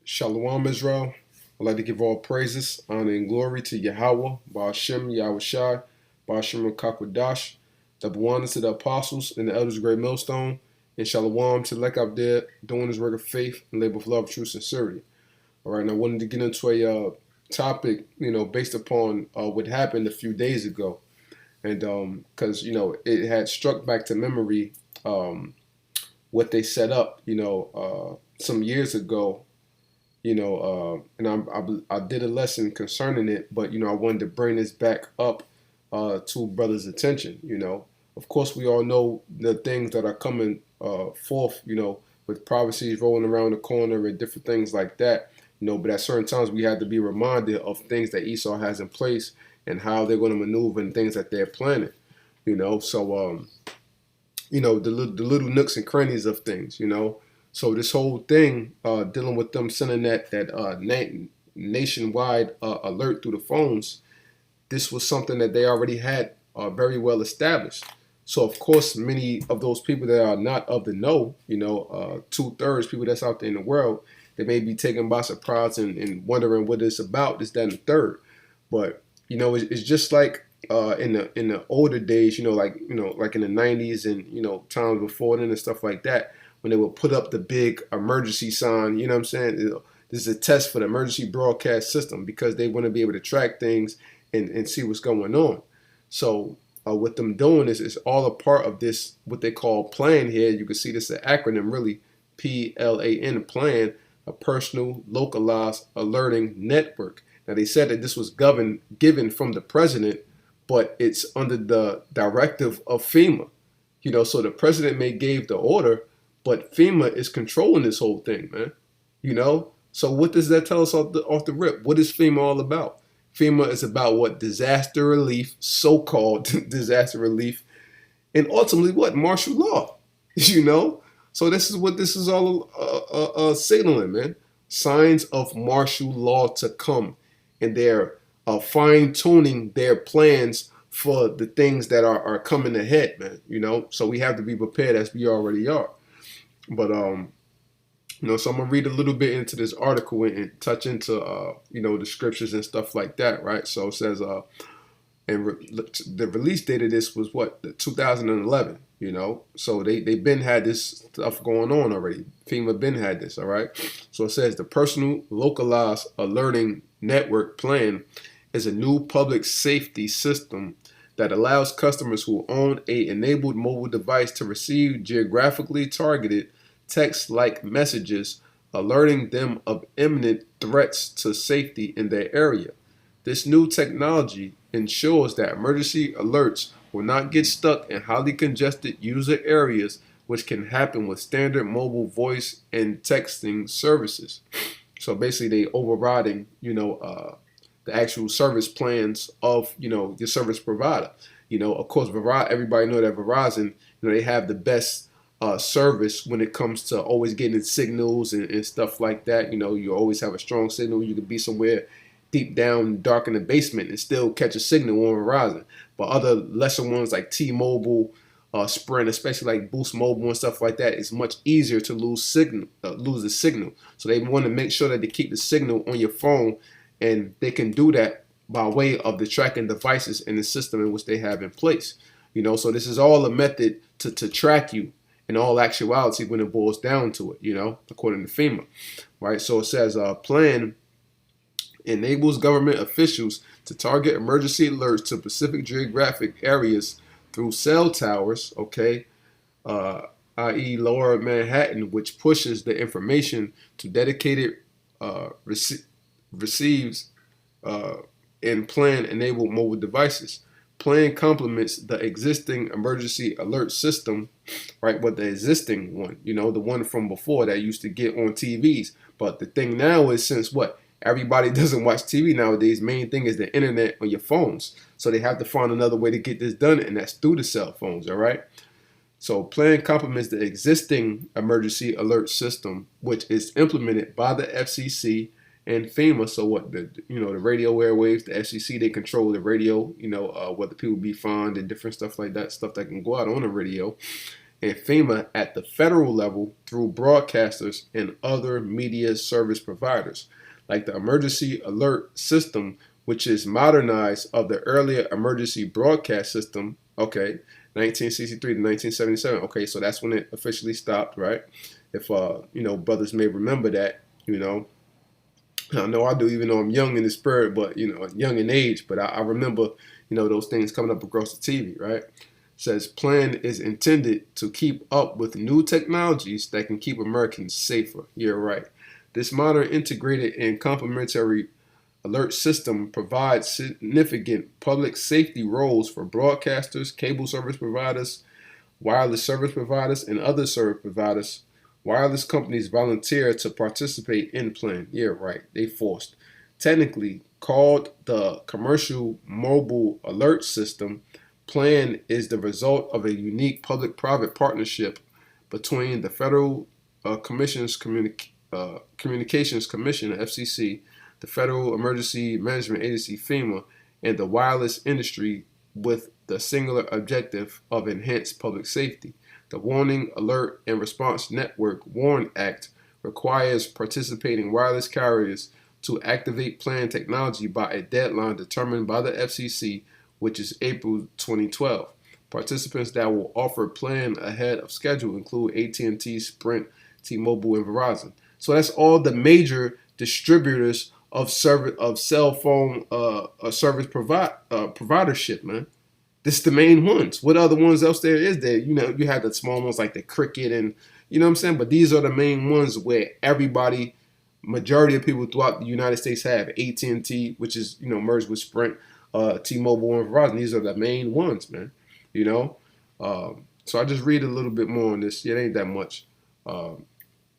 Shalawam, Israel. I'd like to give all praises, honor, and glory to Yahawah, Ba'ashem, YAHAWASHI, Ba'ashem, Kakwadash, double honor to the apostles and the elders of Great Millstone, and Shalawam to Lek out there doing his work of faith and labor of love, truth, sincerity. All right, and I wanted to get into a topic, based upon what happened a few days ago. And because, it had struck back to memory what they set up, some years ago, and I did a lesson concerning it, but I wanted to bring this back up to brothers' attention. Of course, we all know the things that are coming forth, with prophecies rolling around the corner and different things like that. But at certain times we have to be reminded of things that Esau has in place and how they're going to maneuver and things that they're planning. So the little nooks and crannies of things. So this whole thing, dealing with them sending that nationwide alert through the phones, this was something that they already had very well established. So of course, many of those people that are not of the know, 2/3 people that's out there in the world, they may be taken by surprise and wondering what it's about, this, that, and the third. But it's just like in the older days, like in the 90s and times before then and stuff like that, when they would put up the big emergency sign, you know what I'm saying? This is a test for the emergency broadcast system because they want to be able to track things and see what's going on. So what them doing is all a part of this, what they call plan here. You can see this is an acronym, really, PLAN, plan, a personal localized alerting network. Now they said that this was given from the president, but it's under the directive of FEMA. So the president may gave the order, but FEMA is controlling this whole thing, man. So what does that tell us off the rip? What is FEMA all about? FEMA is about what? Disaster relief, so-called disaster relief, and ultimately what? Martial law. So this is what this is all signaling, man. Signs of martial law to come, and they're fine-tuning their plans for the things that are coming ahead, man. So we have to be prepared as we already are. But so I'm gonna read a little bit into this article and touch into the scriptures and stuff like that, right? So it says the release date of this was what, 2011. So they've been had this stuff going on already. FEMA been had this, all right. So it says the personal localized alerting network plan is a new public safety system that allows customers who own a enabled mobile device to receive geographically targeted text-like messages alerting them of imminent threats to safety in their area. This new technology ensures that emergency alerts will not get stuck in highly congested user areas, which can happen with standard mobile voice and texting services. So basically they overriding, the actual service plans of, your service provider. Of course, everybody know that Verizon, they have the best service when it comes to always getting signals and stuff like that. You always have a strong signal. You could be somewhere deep down, dark in the basement and still catch a signal on Verizon. But other lesser ones like T-Mobile, Sprint, especially like Boost Mobile and stuff like that, it's much easier to lose the signal. So they want to make sure that they keep the signal on your phone, and they can do that by way of the tracking devices in the system in which they have in place. So this is all a method to track you in all actuality when it boils down to it, according to FEMA, right? So it says plan enables government officials to target emergency alerts to specific geographic areas through cell towers, okay, i.e. Lower Manhattan, which pushes the information to dedicated receives and plan-enabled mobile devices. Plan complements the existing emergency alert system, right? But the existing one, the one from before that used to get on TVs. But the thing now is, since what? Everybody doesn't watch TV nowadays. Main thing is the internet on your phones. So they have to find another way to get this done, and that's through the cell phones, all right? So plan complements the existing emergency alert system, which is implemented by the FCC and FEMA. So what, the radio airwaves, the FCC, they control the radio, whether people be fined and different stuff like that, stuff that can go out on the radio. and FEMA at the federal level through broadcasters and other media service providers, like the Emergency Alert System, which is modernized of the earlier Emergency Broadcast System, okay, 1963 to 1977. Okay, so that's when it officially stopped, right? If, brothers may remember that, I know I do, even though I'm young in the spirit, but, young in age, but I remember, those things coming up across the TV, right? It says, plan is intended to keep up with new technologies that can keep Americans safer. You're right. This modern integrated and complementary alert system provides significant public safety roles for broadcasters, cable service providers, wireless service providers, and other service providers. Wireless companies volunteer to participate in plan. Yeah, right. They forced. Technically called the Commercial Mobile Alert System, plan is the result of a unique public-private partnership between the Federal Communications Commission, FCC, the Federal Emergency Management Agency, FEMA, and the wireless industry with the singular objective of enhanced public safety. The Warning, Alert, and Response Network WARN Act requires participating wireless carriers to activate plan technology by a deadline determined by the FCC, which is April 2012. Participants that will offer plan ahead of schedule include AT&T, Sprint, T-Mobile, and Verizon. So that's all the major distributors of cell phone service providership, man. This is the main ones. What other ones else there is there? You have the small ones like the Cricket and, you know what I'm saying? But these are the main ones where everybody, majority of people throughout the United States have. AT&T, which is, merged with Sprint, T-Mobile, and Verizon. These are the main ones, man. So I just read a little bit more on this. It ain't that much.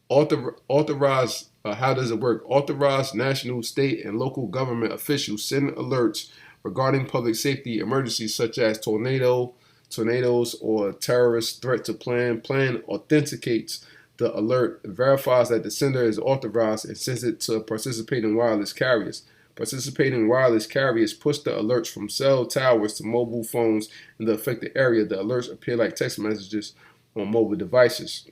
Authorized, how does it work? Authorized national, state, and local government officials send alerts regarding public safety emergencies such as tornadoes, or terrorist threat to plan. Plan authenticates the alert, verifies that the sender is authorized, and sends it to participating wireless carriers. Participating wireless carriers push the alerts from cell towers to mobile phones in the affected area. The alerts appear like text messages on mobile devices.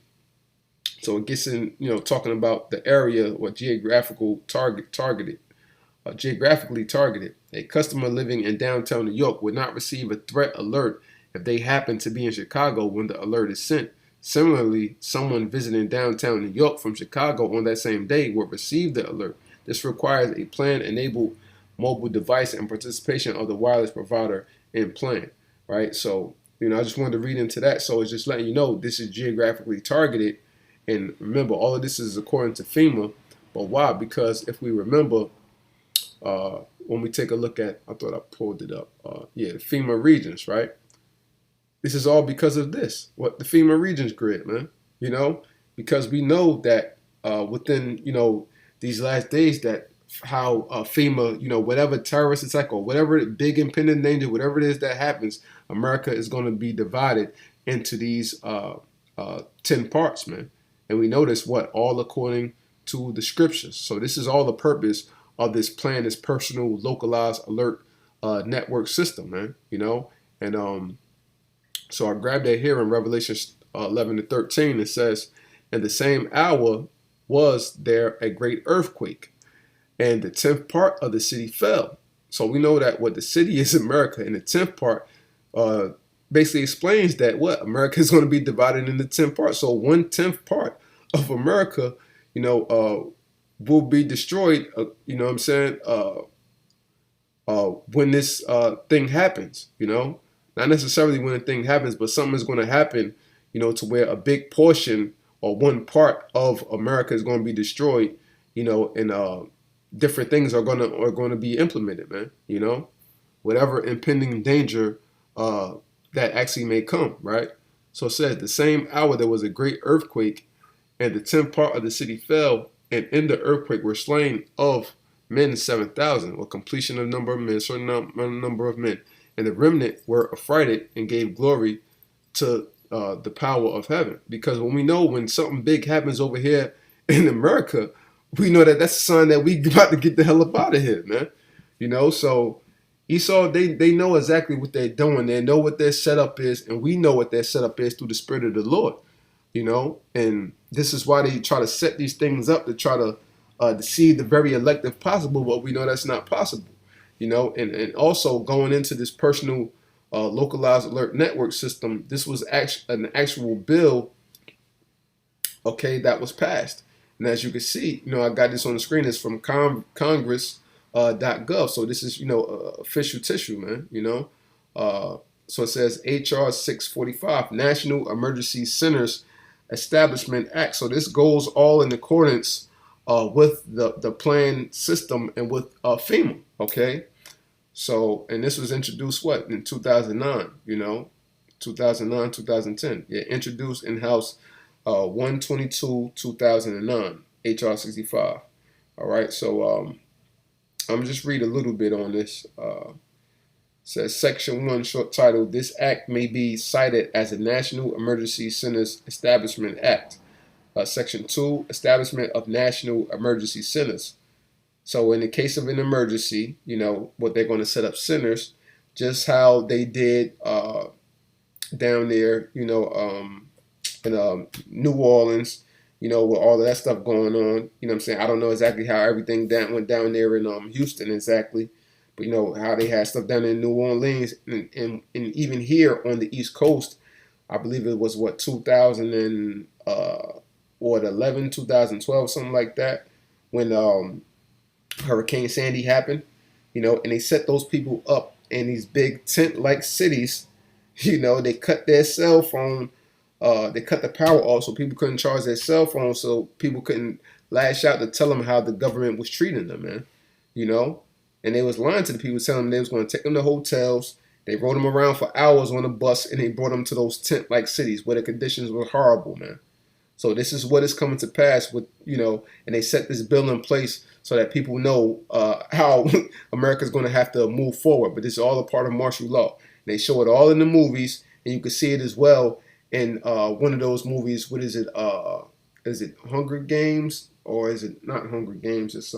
So it gets in, talking about the area or geographically targeted. A customer living in downtown New York would not receive a threat alert if they happen to be in Chicago when the alert is sent. Similarly, someone visiting downtown New York from Chicago on that same day will receive the alert. This requires a plan-enabled mobile device and participation of the wireless provider in plan, right? So, I just wanted to read into that. So it's just letting you know this is geographically targeted. And remember, all of this is according to FEMA. But why? Because if we remember, when we take a look at, I thought I pulled it up, the FEMA regions, right? This is all because of this, what the FEMA regions grid, man, because we know that within, these last days that how FEMA, whatever terrorist attack or whatever big impending danger, whatever it is that happens, America is going to be divided into these 10 parts, man. And we know this, all according to the scriptures. So this is all the purpose of this plan, this personal localized alert network system, man, and so I grabbed that here in Revelation 11-13. It says, in the same hour was there a great earthquake, and the 10th part of the city fell. So we know that what the city is America, and the 10th part basically explains that America is going to be divided into 10 parts. So 1/10 part of America, will be destroyed, when this thing happens, not necessarily when a thing happens, but something is going to happen, to where a big portion or one part of America is going to be destroyed, and different things are going to be implemented, man, whatever impending danger that actually may come, right? So it says, the same hour there was a great earthquake, and the 10th part of the city fell, and in the earthquake were slain of men 7,000, or completion of number of men, certain number of men. And the remnant were affrighted and gave glory to the power of heaven. Because when something big happens over here in America, we know that that's a sign that we about to get the hell up out of here, man. So Esau, they know exactly what they're doing. They know what their setup is, and we know what their setup is through the Spirit of the Lord. And this is why they try to set these things up to try to deceive the very elect if possible, but we know that's not possible. And also going into this personal localized alert network system, this was an actual bill, okay, that was passed. And as you can see, I got this on the screen. It's from Congress.gov. So this is, official tissue, man. So it says HR 645, National Emergency Centers Establishment Act. So this goes all in accordance with the plan system and with FEMA. Okay. So, and this was introduced in 2009, 2009, 2010. Yeah, introduced in House 122, 2009, HR 65. All right. So I'm just read a little bit on this. Says Section 1, short title, this act may be cited as a National Emergency Centers Establishment Act. Section 2, Establishment of National Emergency Centers. So in the case of an emergency, what they're going to set up centers, just how they did down there, in New Orleans, with all of that stuff going on. You know what I'm saying? I don't know exactly how everything went down there in Houston exactly. But how they had stuff down in New Orleans and even here on the East Coast, I believe it was 2011, 2012, something like that, when Hurricane Sandy happened, and they set those people up in these big tent-like cities. They cut their cell phone, they cut the power off so people couldn't charge their cell phone, so people couldn't lash out to tell them how the government was treating them, man. And they was lying to the people, telling them they was going to take them to hotels. They rode them around for hours on a bus, and they brought them to those tent-like cities where the conditions were horrible, man. So this is what is coming to pass with, and they set this bill in place so that people know how America's going to have to move forward. But this is all a part of martial law. And they show it all in the movies, and you can see it as well in one of those movies. What is it? Is it Hunger Games, or is it not Hunger Games? It's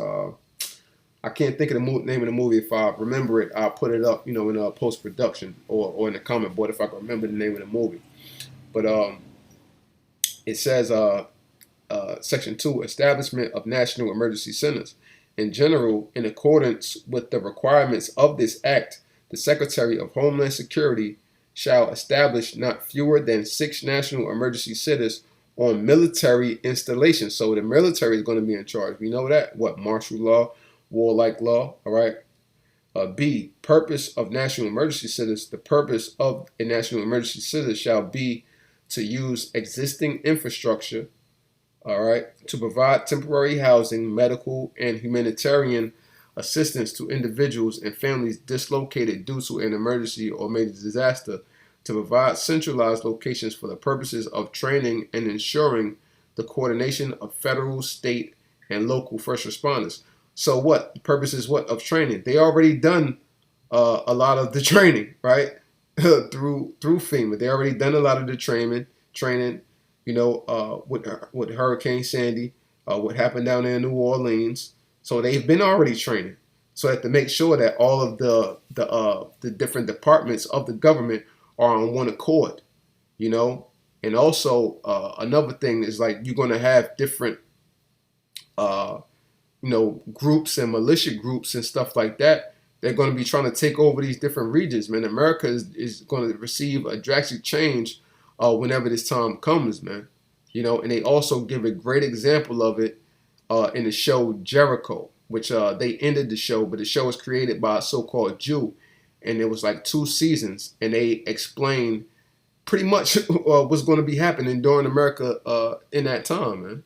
I can't think of the name of the movie. If I remember it, I'll put it up, in post-production or in the comment board if I can remember the name of the movie. But it says Section 2, Establishment of National Emergency Centers. In general, in accordance with the requirements of this act, the Secretary of Homeland Security shall establish not fewer than 6 national emergency centers on military installations. So the military is going to be in charge. We know that. What? Martial law. Warlike law, all right. B, purpose of national emergency centers. The purpose of a national emergency center shall be to use existing infrastructure, all right, to provide temporary housing, medical, and humanitarian assistance to individuals and families dislocated due to an emergency or major disaster, to provide centralized locations for the purposes of training and ensuring the coordination of federal, state, and local first responders. So what? The purpose is what? Of training. They already done a lot of the training, right? through FEMA. They already done a lot of the training, with Hurricane Sandy, what happened down there in New Orleans. So they've been already training. So they have to make sure that all of the different departments of the government are on one accord, And also another thing is like you're going to have different groups and militia groups and stuff like that. They're going to be trying to take over these different regions, man. America is going to receive a drastic change whenever this time comes, man. And they also give a great example of it in the show Jericho, which they ended the show, but the show was created by a so-called Jew, and it was like 2 seasons, and they explained pretty much what's going to be happening during America in that time, man.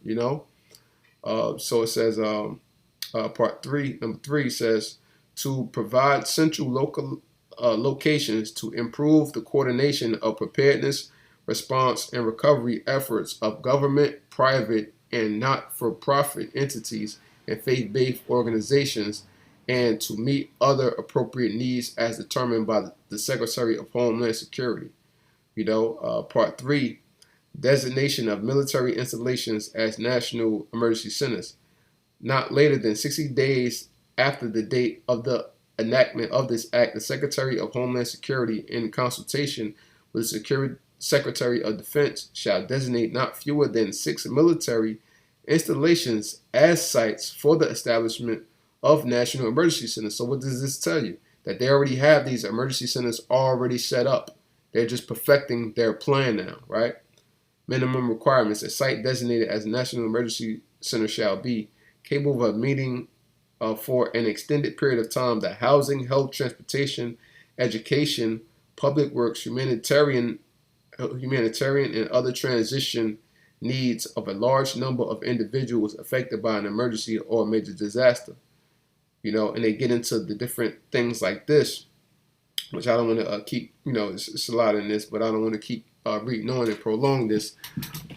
So it says, part 3, number 3 says, to provide central local locations to improve the coordination of preparedness, response, and recovery efforts of government, private, and not-for-profit entities and faith-based organizations, and to meet other appropriate needs as determined by the Secretary of Homeland Security. Part 3, designation of military installations as national emergency centers, not later than 60 days after the date of the enactment of this act, the Secretary of Homeland Security, in consultation with the Secretary of Defense, shall designate not fewer than 6 military installations as sites for the establishment of national emergency centers. So what does this tell you? That they already have these emergency centers already set up. They're just perfecting their plan now, right? Minimum requirements. A site designated as a national emergency center shall be capable of meeting for an extended period of time the housing, health, transportation, education, public works, humanitarian and other transition needs of a large number of individuals affected by an emergency or a major disaster. You know, and they get into the different things like this, which I don't want to keep, you know, it's a lot in this, but I don't want to keep reading on and prolong this.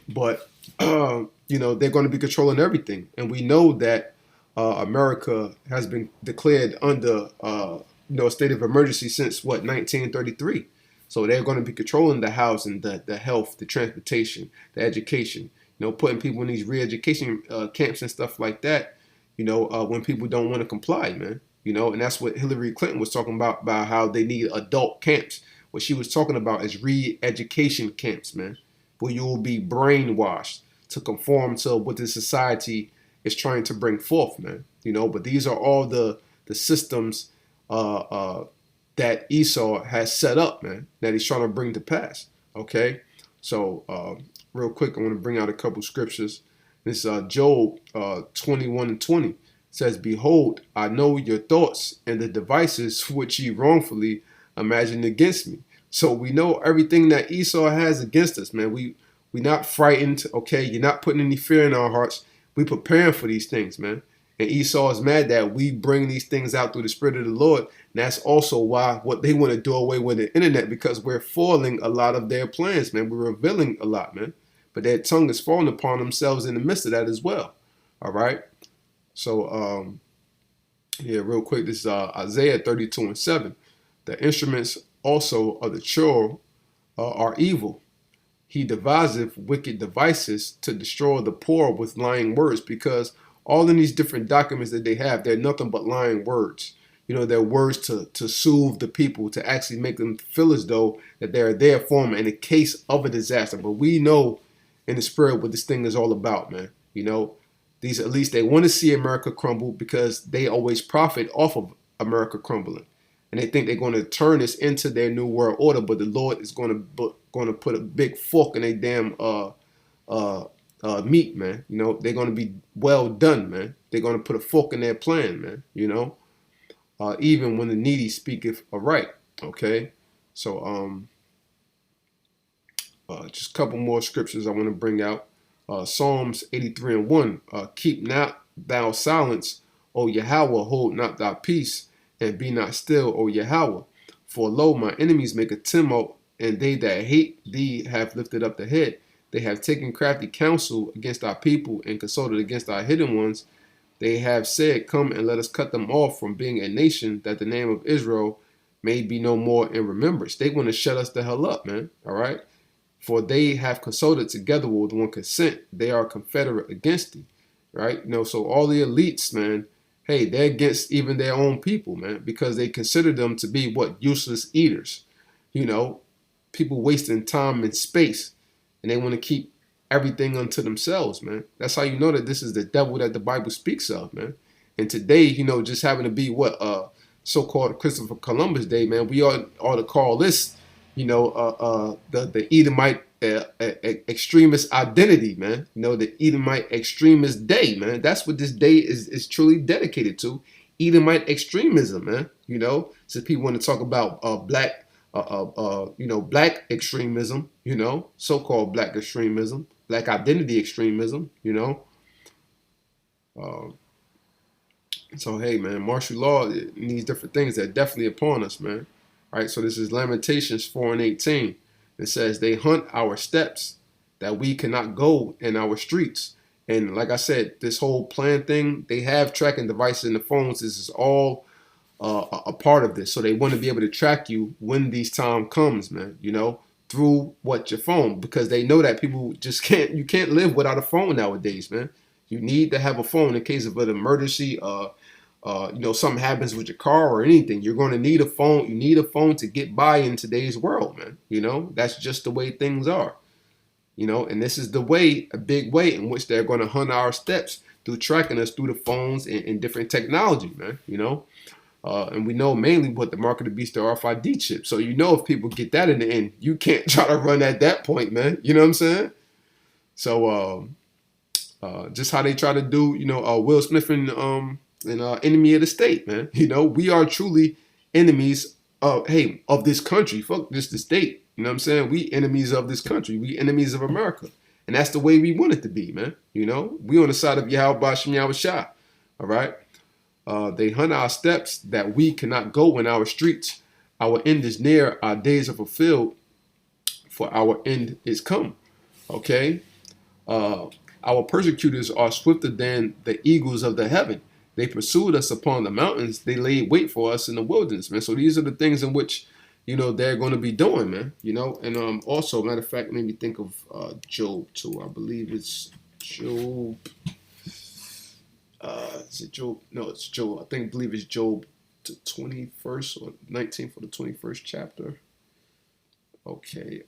But, you know, they're going to be controlling everything. And we know that America has been declared under, you know, a state of emergency since, what, 1933. So they're going to be controlling the housing, the health, the transportation, the education, you know, putting people in these re-education camps and stuff like that, you know, when people don't want to comply, man. You know, and that's what Hillary Clinton was talking about how they need adult camps. What she was talking about is re-education camps, man, where you will be brainwashed to conform to what the society is trying to bring forth, man. You know, but these are all the systems that Esau has set up, man, that he's trying to bring to pass. Okay, so real quick, I want to bring out a couple scriptures. This Job 21:20 says, "Behold, I know your thoughts and the devices which ye wrongfully imagined against me." So we know everything that Esau has against us, man. We not frightened. Okay, you're not putting any fear in our hearts. We preparing for these things, man. And Esau is mad that we bring these things out through the Spirit of the Lord. And that's also why what they want to do away with the internet, because we're foiling a lot of their plans, man. We're revealing a lot, man. But their tongue is falling upon themselves in the midst of that as well. All right. So, yeah, real quick, this is Isaiah 32:7. The instruments also of the churl are evil. He deviseth wicked devices to destroy the poor with lying words, because all in these different documents that they have, they're nothing but lying words. You know, they're words to soothe the people, to actually make them feel as though that they're there for them in the case of a disaster. But we know in the spirit what this thing is all about, man. You know, these, at least they want to see America crumble because they always profit off of America crumbling. And they think they're going to turn this into their new world order, but the Lord is going to put a big fork in their damn meat, man. You know, they're going to be well done, man. They're going to put a fork in their plan, man. You know, even when the needy speaketh aright. Okay, so just a couple more scriptures I want to bring out. Psalms 83:1. Keep not thou silence, O Yahawah, hold not thy peace, and be not still, O Yahawah. For lo, my enemies make a tumult, and they that hate thee have lifted up the head. They have taken crafty counsel against our people, and consulted against our hidden ones. They have said, come and let us cut them off from being a nation, that the name of Israel may be no more in remembrance. They want to shut us the hell up, man. All right. For they have consulted together with one consent. They are confederate against thee. Right. You know, so all the elites, man, hey, they're against even their own people, man, because they consider them to be what? Useless eaters. You know, people wasting time and space, and they want to keep everything unto themselves, man. That's how you know that this is the devil that the Bible speaks of, man. And today, you know, just having to be what so-called Christopher Columbus Day, man, we ought to call this, you know, the Edomite extremist identity, man. You know, the Edomite extremist day, man. That's what this day is truly dedicated to. Edomite extremism, man. You know, so people want to talk about black, you know, black extremism, you know, so-called black extremism, black identity extremism, you know. So, hey, man, martial law and these different things, they're definitely upon us, man. All right, so this is Lamentations 4:18. It says, they hunt our steps, that we cannot go in our streets. And like I said, this whole plan thing, they have tracking devices in the phones. This is all a part of this. So they want to be able to track you when these time comes, man, you know, through what your phone, because they know that people just you can't live without a phone nowadays, man. You need to have a phone in case of an emergency, you know, something happens with your car or anything, you're going to need a phone. You need a phone to get by in today's world, man. You know, that's just the way things are. You know, and this is the way, a big way in which they're going to hunt our steps through tracking us through the phones and different technology, man. You know, and we know mainly what the mark of the beast, the RFID chip. So, you know, if people get that in the end, you can't try to run at that point, man. You know what I'm saying? So, just how they try to do, you know, Will Smith and Enemy of the State, man. You know, we are truly enemies of, hey, of this country. Fuck this, the state. You know what I'm saying? We enemies of this country. We enemies of America. And that's the way we want it to be, man. You know, we on the side of YAHAWASHI. All right? They hunt our steps that we cannot go in our streets. Our end is near. Our days are fulfilled. For our end is come. Okay? Our persecutors are swifter than the eagles of the heaven. They pursued us upon the mountains. They laid wait for us in the wilderness, man. So these are the things in which, you know, they're going to be doing, man. You know, and also, matter of fact, made me think of Job too. I believe it's Job. Is it Job? No, it's Job. I believe it's Job, the 21st or 19th for the 21st chapter. Okay.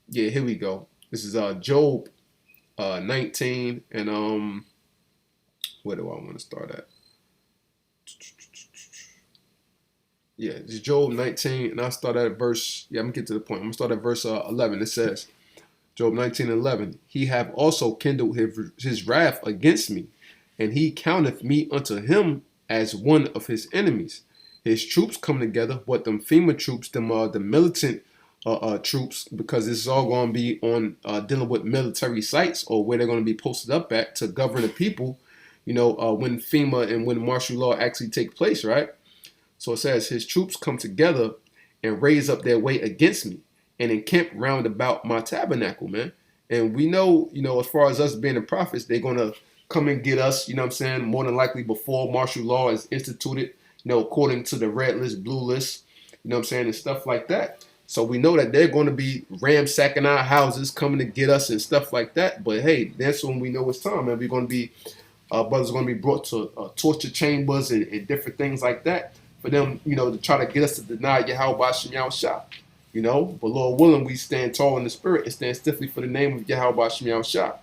Yeah, here we go. This is Job 19, and where do I want to start at? Yeah, it's Job 19, and I'll start at verse, I'm going to get to the point. I'm going to start at verse 11. It says, Job 19:11, he hath also kindled his wrath against me, and he counteth me unto him as one of his enemies. His troops come together, what them FEMA troops, them the militant troops, because this is all going to be on dealing with military sites or where they're going to be posted up at to govern the people, you know, when FEMA and when martial law actually take place, right? So it says, his troops come together and raise up their way against me and encamp round about my tabernacle, man. And we know, you know, as far as us being the prophets, they're going to come and get us, you know what I'm saying, more than likely before martial law is instituted, you know, according to the red list, blue list, you know what I'm saying, and stuff like that. So we know that they're going to be ransacking our houses, coming to get us and stuff like that. But hey, that's when we know it's time, man. We're going to be, brothers are going to be brought to torture chambers and different things like that for them, you know, to try to get us to deny YAHAWASHI, you know. But Lord willing, we stand tall in the spirit and stand stiffly for the name of YAHAWASHI.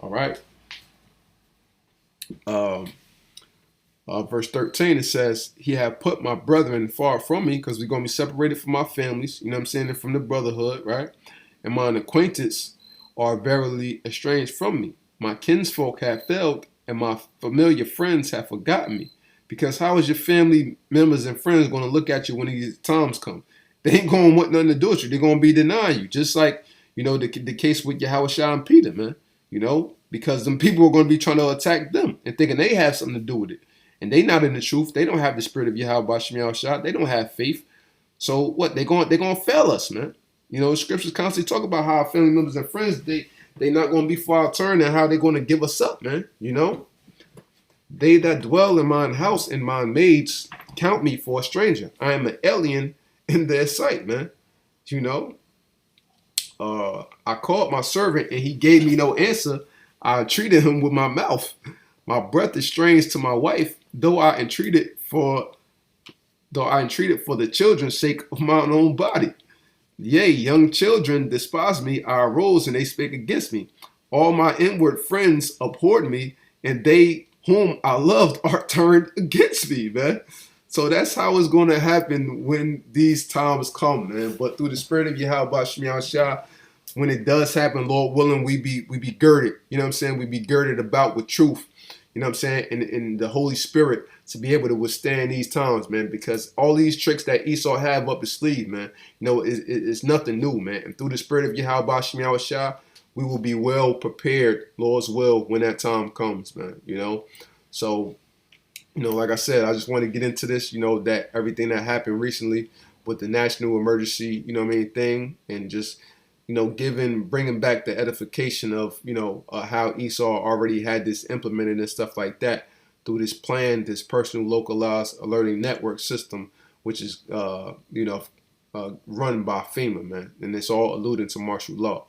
All right. Verse 13, it says, he have put my brethren far from me, because we're going to be separated from our families, you know what I'm saying, and from the brotherhood, right? And mine acquaintance are verily estranged from me. My kinsfolk have failed, and my familiar friends have forgotten me. Because how is your family members and friends going to look at you when these times come? They ain't going to want nothing to do with you. They're going to be denying you. Just like, you know, the case with YAHAWASHI and Peter, man. You know, because them people are going to be trying to attack them and thinking they have something to do with it. And they not in the truth. They don't have the spirit of YAHAWASHI. They don't have faith. So what? They're going to fail us, man. You know, scriptures constantly talk about how our family members and friends, they not going to be far turned and how they're going to give us up, man. You know, they that dwell in mine house and mine maids count me for a stranger. I am an alien in their sight, man. You know, I called my servant and he gave me no answer. I treated him with my mouth. My breath is strange to my wife, though I entreated for the children's sake of mine own body. Yea, young children despise me. I arose and they spake against me. All my inward friends abhorred me, and they whom I loved are turned against me, man. So that's how it's going to happen when these times come, man. But through the spirit of YAHAWASHI, when it does happen, Lord willing, we be girded. You know what I'm saying? We be girded about with truth. You know what I'm saying? And the Holy Spirit to be able to withstand these times, man. Because all these tricks that Esau have up his sleeve, man, you know, it's nothing new, man. And through the spirit of YAHAWASHI, we will be well prepared, Lord's will, when that time comes, man. You know, so, you know, like I said, I just want to get into this, you know, that everything that happened recently with the national emergency, you know what I mean, thing, and just, you know, bringing back the edification of, you know, how Esau already had this implemented and stuff like that through this plan, this personal localized alerting network system, which is, you know, run by FEMA, man. And it's all alluding to martial law.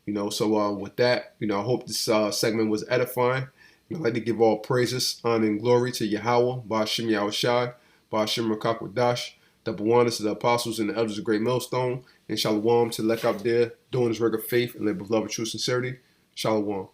You know, so with that, you know, I hope this segment was edifying. I'd like to give all praises, honor, and glory to Yahawah, Ba'ashim YAHAWASHI, Ba'ashim Rakakwadash, double honors to the apostles and the elders of Great Millstone, and Shalawam to the elect out there doing this work of faith and live with love and true sincerity. Shalawam.